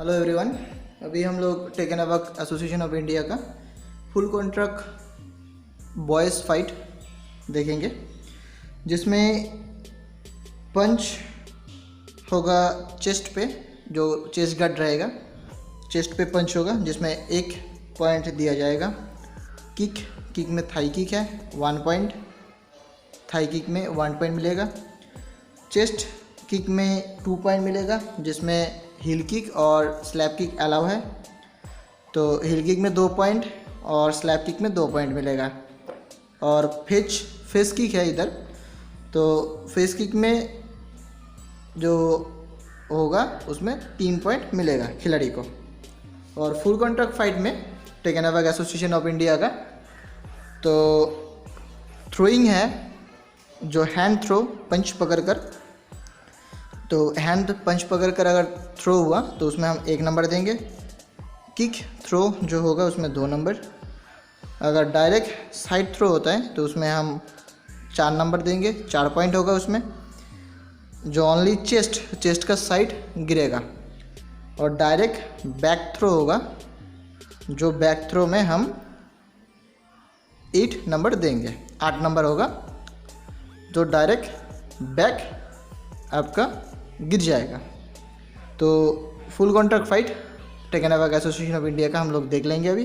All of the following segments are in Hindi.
Hello everyone. अभी हम लोग टेकन अबाक एसोसिएशन ऑफ इंडिया का फुल कॉन्ट्रैक्ट बॉयज़ फाइट देखेंगे, जिसमें पंच होगा चेस्ट पे, जो चेस्ट गार्ड रहेगा, चेस्ट पे पंच होगा जिसमें 1 पॉइंट दिया जाएगा। किक में थाई किक है 1 पॉइंट, थाई किक में 1 पॉइंट मिलेगा। चेस्ट किक में 2 पॉइंट मिलेगा, जिसमें हील किक और स्लैप किक अलाउ है। तो हील किक में 2 पॉइंट और स्लैप किक में 2 पॉइंट मिलेगा। और फेस किक है इधर, तो फेस किक में जो होगा उसमें 3 पॉइंट मिलेगा खिलाड़ी को। और फुल कॉन्ट्रैक्ट फाइट में टेकन अबाक एसोसिएशन ऑफ इंडिया का तो थ्रोइंग है, जो हैंड थ्रो पंच पकड़कर, तो हैंड पंच पकड़कर अगर थ्रो हुआ तो उसमें हम 1 नंबर देंगे। किक थ्रो जो होगा उसमें 2 नंबर। अगर डायरेक्ट साइड थ्रो होता है तो उसमें हम 4 नंबर देंगे, 4 पॉइंट होगा उसमें। जो ओनली चेस्ट का साइड गिरेगा। और डायरेक्ट बैक थ्रो होगा, जो बैक थ्रो में हम 8 नंबर देंगे, 8 नंबर होगा। जो डायरेक्ट बैक आपका गिर जाएगा। तो फुल कॉन्ट्रैक्ट फाइट टेकन अबाक एसोसिएशन ऑफ इंडिया का हम लोग देख लेंगे अभी।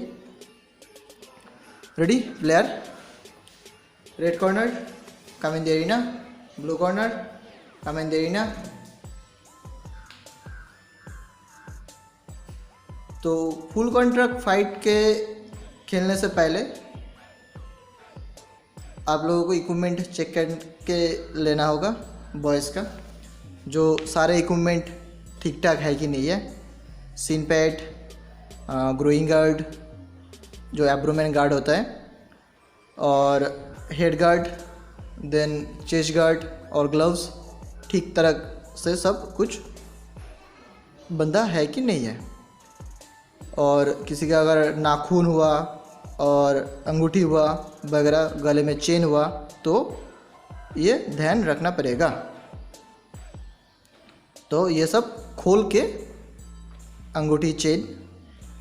Ready player, red corner come in the arena, blue corner come in the arena. तो फुल कॉन्ट्रैक्ट फाइट के खेलने से पहले आप लोगों को इक्विपमेंट चेक करके लेना होगा बॉयज़ का, जो सारे इक्विपमेंट ठीक ठाक है कि नहीं है। सीन पैड, ग्रोइंग गार्ड, जो एब्डोमेन गार्ड होता है, और head guard, then chest guard और ग्लव्स ठीक तरह से सब कुछ बंधा है कि नहीं है। और किसी का अगर नाखून हुआ और अंगूठी हुआ वगैरह, गले में चेन हुआ, तो ये ध्यान रखना पड़ेगा। तो ये सब खोल के, अंगूठी चेन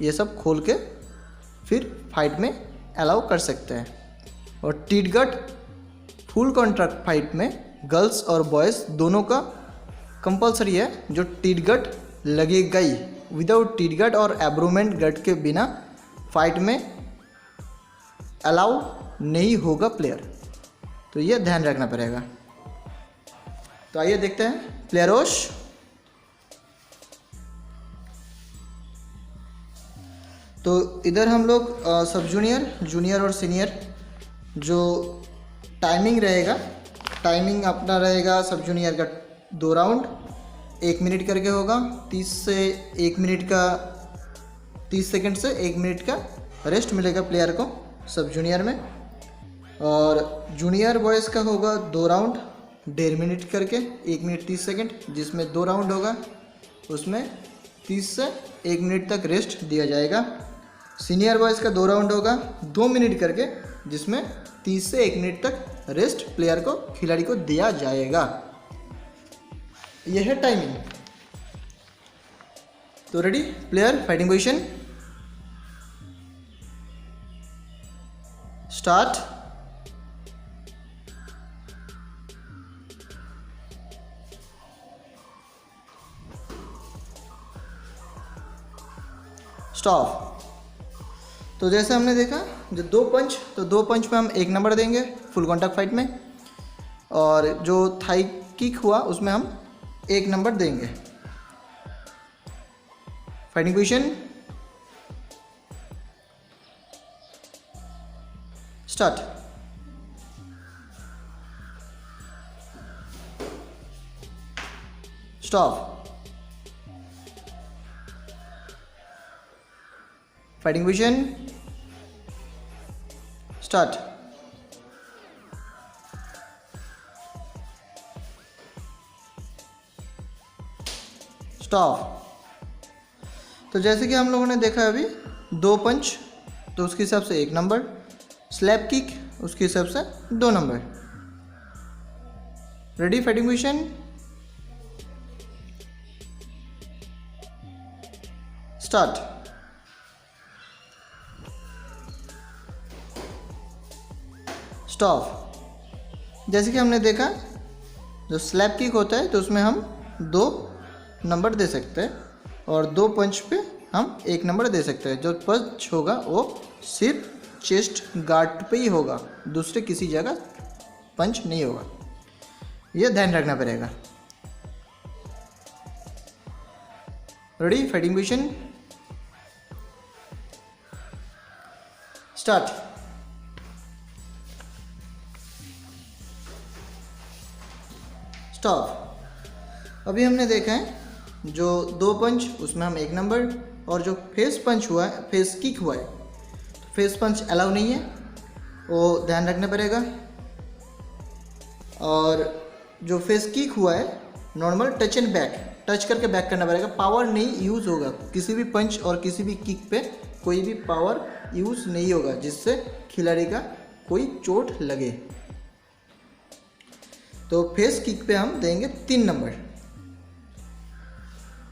ये सब खोल के फिर फाइट में अलाउ कर सकते हैं। और टीट गट फुल कॉन्ट्रैक्ट फाइट में गर्ल्स और बॉयज़ दोनों का कंपलसरी है। जो टीट गट लगेगा ही, विदाउट टीट गट और एब्रोमेंट गट के बिना फाइट में अलाउ नहीं होगा प्लेयर। तो ये ध्यान रखना पड़ेगा। तो आइए देखते हैं प्लेयरोश। तो इधर हम लोग सब जूनियर और सीनियर जो टाइमिंग रहेगा, टाइमिंग अपना रहेगा सब जूनियर का 2 राउंड 1 मिनट करके होगा। 30 सेकंड से 1 मिनट का रेस्ट मिलेगा प्लेयर को सब जूनियर में। और जूनियर बॉयज़ का होगा 2 राउंड 1.5 मिनट करके, 1 मिनट 30 सेकंड, जिसमें 2 राउंड होगा, उसमें 30 से 1 मिनट तक रेस्ट दिया जाएगा। सीनियर बॉयज़ का 2 राउंड होगा 2 मिनट करके, जिसमें 30 से 1 मिनट तक रेस्ट प्लेयर को, खिलाड़ी को दिया जाएगा। यह है टाइमिंग। तो ready player, fighting position, start. Stop. तो जैसे हमने देखा, जो 2 पंच, तो 2 पंच में हम 1 नंबर देंगे फुल कॉन्टैक्ट फाइट में। और जो थाई किक हुआ उसमें हम 1 नंबर देंगे। Fighting position, start. Stop. Fighting position, start. Stop. तो जैसे कि हम लोगों ने देखा अभी 2 पंच, तो उसके हिसाब से 1 नंबर, स्लैप किक उसके हिसाब से 2 number. Ready fighting position, start. Stop. जैसे कि हमने देखा जो स्लैप किक होता है तो उसमें हम 2 नंबर दे सकते हैं और 2 पंच पे हम 1 नंबर दे सकते हैं। जो पंच होगा वो सिर्फ चेस्ट गार्ड पे ही होगा, दूसरे किसी जगह पंच नहीं होगा, ये ध्यान रखना पड़ेगा। Ready, fighting position, start. Stop. अभी हमने देखा है जो 2 पंच उसमें हम 1 नंबर, और जो फेस पंच हुआ है, फेस किक हुआ है, तो फेस पंच अलाउ नहीं है, वो ध्यान रखना पड़ेगा। और जो फेस किक हुआ है normal touch and back, touch करके बैक करना पड़ेगा, पावर नहीं यूज़ होगा किसी भी पंच और किसी भी किक पे, कोई भी पावर यूज़ नहीं होगा जिससे खिलाड़ी का कोई चोट लगे। तो फेस किक पे हम देंगे 3 number.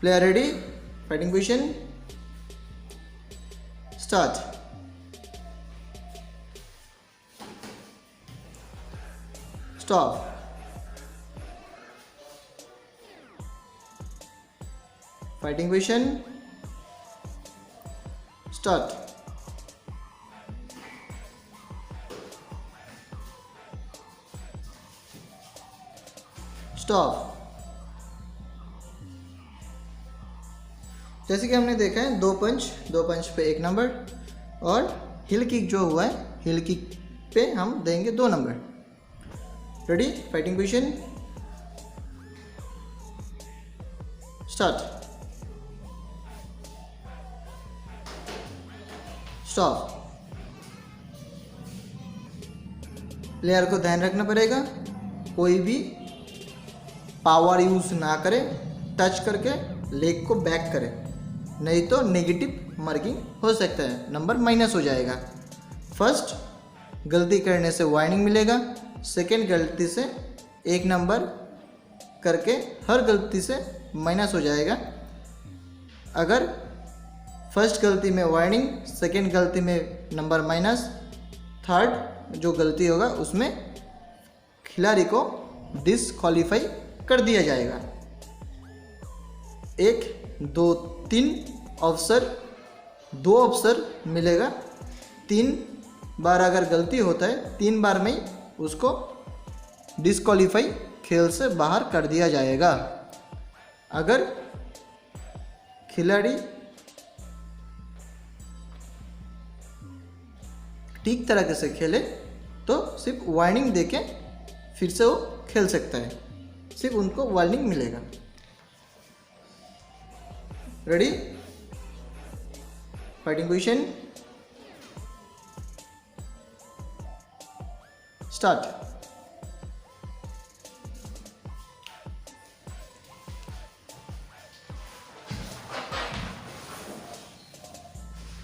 Player ready, fighting position, start. Stop. Fighting position, start. Stop. जैसे कि हमने देखा है 2 पंच पे 1 नंबर, और हिल किक जो हुआ है, हिल किक पे हम देंगे 2 number. Ready, fighting position, start. Stop. Player को ध्यान रखना पड़ेगा कोई भी पावर यूज़ ना करे, टच करके लेग को बैक करे, नहीं तो नेगेटिव मार्किंग हो सकता है, नंबर माइनस हो जाएगा। फर्स्ट गलती करने से वार्निंग मिलेगा, सेकेंड गलती से 1 नंबर करके हर गलती से माइनस हो जाएगा। अगर फर्स्ट गलती में वार्निंग, सेकेंड गलती में नंबर माइनस, थर्ड जो गलती होगा उसमें खिलाड़ी को डिसक्वालीफाई कर दिया जाएगा। 1, 2, 3 अवसर, 2 अवसर मिलेगा। 3 बार अगर गलती होता है, 3 बार में उसको डिसक्वालीफाई, खेल से बाहर कर दिया जाएगा। अगर खिलाड़ी ठीक तरीके से खेले तो सिर्फ वार्निंग देके फिर से वो खेल सकता है, सिर्फ उनको वार्निंग मिलेगा। Ready, fighting position, start.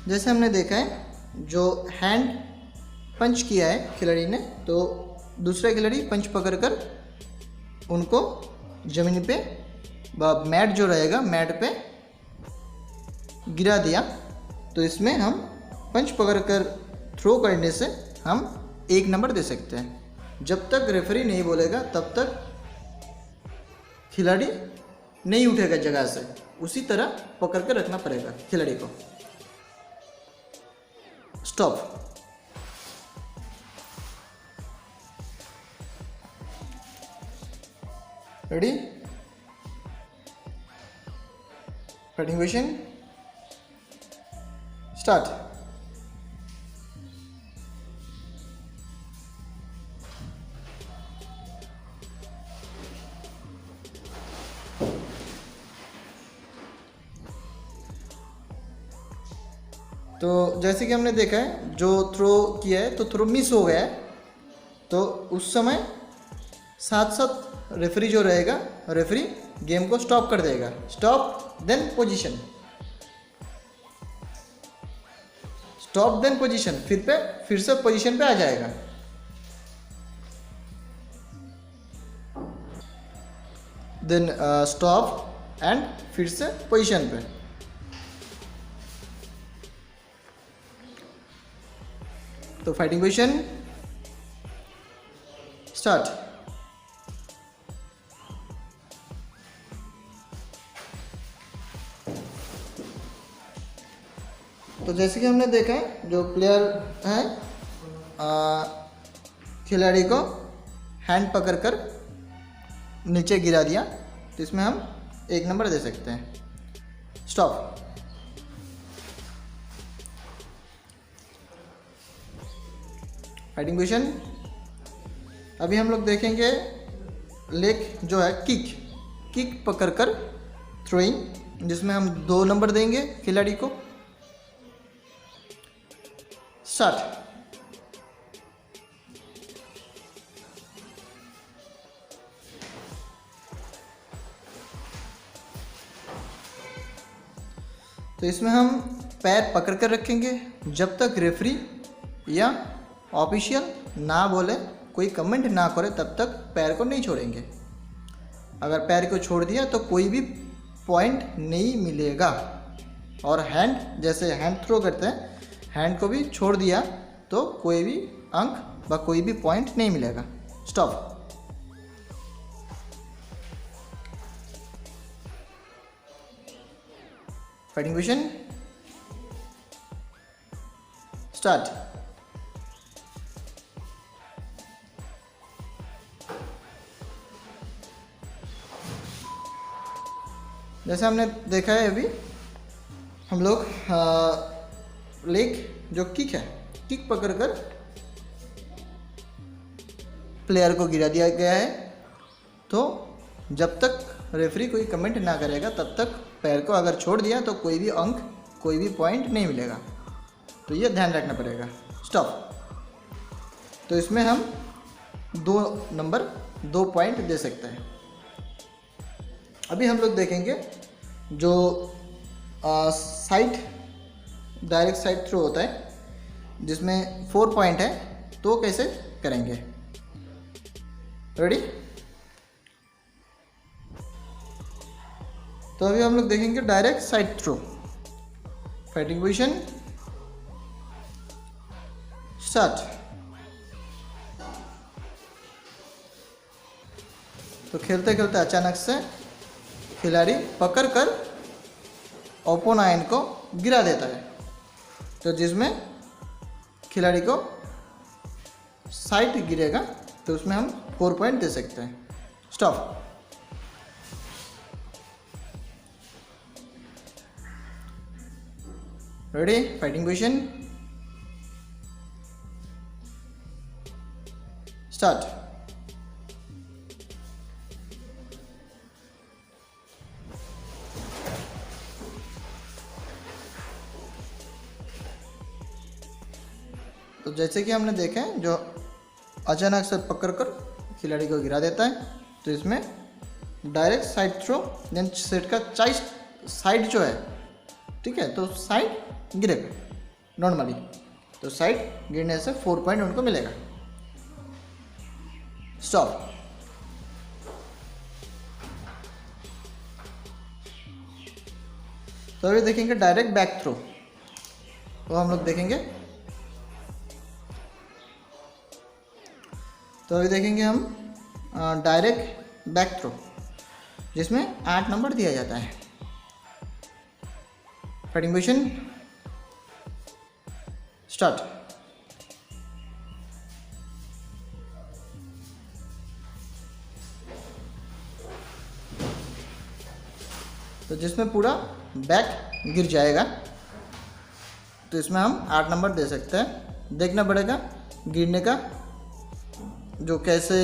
जैसे हमने देखा है जो हैंड पंच किया है खिलाड़ी ने, तो दूसरा खिलाड़ी पंच पकड़कर उनको ज़मीन पे, मैट जो रहेगा मैट पे गिरा दिया। तो इसमें हम पंच पकड़कर थ्रो करने से हम 1 नंबर दे सकते हैं। जब तक रेफरी नहीं बोलेगा तब तक खिलाड़ी नहीं उठेगा जगह से, उसी तरह पकड़ कर रखना पड़ेगा खिलाड़ी को। Stop. Ready, fighting position, start. तो जैसे कि हमने देखा है जो थ्रो किया है तो थ्रो मिस हो गया है, तो उस समय साथ साथ रेफरी जो रहेगा, रेफरी गेम को स्टॉप कर देगा। Stop then position, stop then position, फिर से पोजीशन पे आ जाएगा। देन स्टॉप एंड फिर से पोजीशन पे। तो फाइटिंग पोजीशन स्टार्ट। तो जैसे कि हमने देखा है, जो प्लेयर है खिलाड़ी को हैंड पकड़कर नीचे गिरा दिया, तो इसमें हम 1 नंबर दे सकते हैं। स्टॉप। Fighting position. अभी हम लोग देखेंगे लेग जो है किक पकड़कर थ्रोइंग, जिसमें हम 2 नंबर देंगे खिलाड़ी को। स्टार्ट। तो इसमें हम पैर पकड़ कर रखेंगे जब तक रेफरी या ऑफिशियल ना बोले, कोई कमेंट ना करे, तब तक पैर को नहीं छोड़ेंगे। अगर पैर को छोड़ दिया तो कोई भी पॉइंट नहीं मिलेगा। और हैंड, जैसे हैंड थ्रो करते हैं, हैंड को भी छोड़ दिया तो कोई भी अंक व कोई भी पॉइंट नहीं मिलेगा। स्टॉप। Fighting position start. जैसे हमने देखा है, अभी हम लोग लेग जो किक है, किक पकड़कर प्लेयर को गिरा दिया गया है। तो जब तक रेफरी कोई कमेंट ना करेगा तब तक पैर को अगर छोड़ दिया तो कोई भी अंक, कोई भी पॉइंट नहीं मिलेगा। तो ये ध्यान रखना पड़ेगा। स्टॉप। तो इसमें हम 2 नंबर 2 पॉइंट दे सकते हैं। अभी हम लोग देखेंगे जो साइड, डायरेक्ट साइड थ्रो होता है, जिसमें 4 पॉइंट है, तो कैसे करेंगे। रेडी। तो अभी हम लोग देखेंगे direct side throw. Fighting position start. तो खेलते खेलते अचानक से खिलाड़ी पकड़कर ओपोनेंट को गिरा देता है, तो जिसमें खिलाड़ी को साइड गिरेगा, तो उसमें हम 4 पॉइंट दे सकते हैं। Stop. Ready. Fighting position start. तो जैसे कि हमने देखा है, जो अचानक से पकड़कर खिलाड़ी को गिरा देता है, तो इसमें direct side throw, then set का साइड जो है, ठीक है, तो साइड गिरेगा नॉर्मली, तो साइड गिरने से 4 पॉइंट उनको मिलेगा। स्टॉप। तो अभी देखेंगे डायरेक्ट बैक थ्रो। तो हम लोग देखेंगे, तो अभी देखेंगे हम डायरेक्ट बैक थ्रो, जिसमें 8 नंबर दिया जाता है। Fighting position start. तो जिसमें पूरा बैक गिर जाएगा, तो इसमें हम 8 नंबर दे सकते हैं। देखना पड़ेगा गिरने का, जो कैसे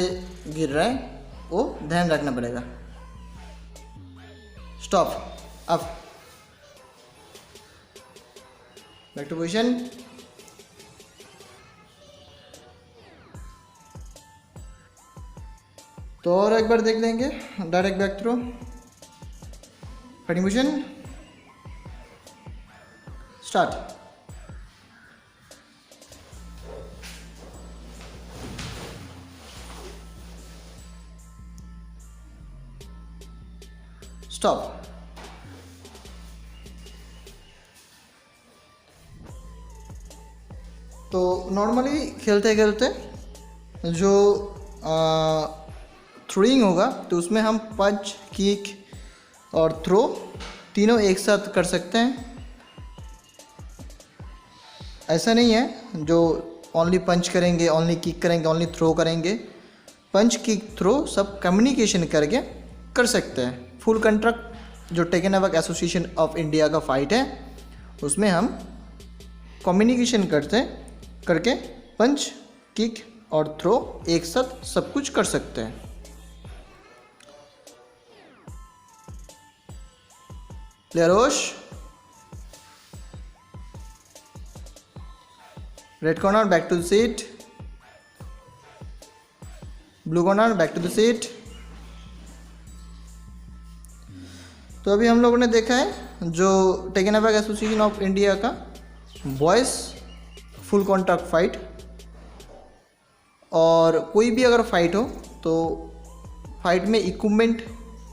गिर रहा है वो ध्यान रखना पड़ेगा। Stop. Up. Back to position. तो और एक बार देख लेंगे direct back throw. Fighting position start. Stop. तो नॉर्मली खेलते खेलते जो थ्रोइंग होगा तो उसमें हम पंच, किक और थ्रो तीनों एक साथ कर सकते हैं। ऐसा नहीं है जो ओनली पंच करेंगे, ओनली किक करेंगे, ओनली थ्रो करेंगे। पंच, किक, थ्रो सब कम्युनिकेशन करके कर सकते हैं। फुल कॉन्ट्रैक्ट जो Taekwondo association of India का फाइट है उसमें हम कम्युनिकेशन करके पंच, किक और थ्रो एक साथ सब कुछ कर सकते हैं। प्लेयर होश, red corner back to the seat, blue corner back to the seat. तो अभी हम लोगों ने देखा है जो Taekwondo association of India का बॉयज़ फुल कॉन्ट्रैक्ट फाइट, और कोई भी अगर फाइट हो तो फाइट में इक्विपमेंट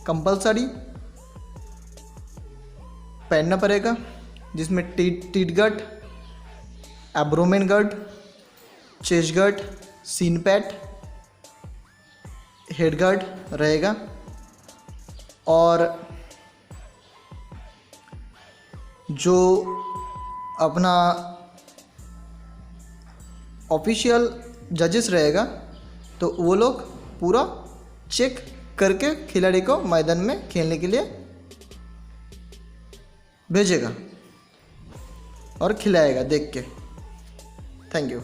कंपलसरी पहनना पड़ेगा, जिसमें teeth guard, abdomen guard, chest guard, shin pad, head guard रहेगा। और जो अपना ऑफिशियल जजेस रहेगा तो वो लोग पूरा चेक करके खिलाड़ी को मैदान में खेलने के लिए भेजेगा और खिलाएगा देख के। Thank you.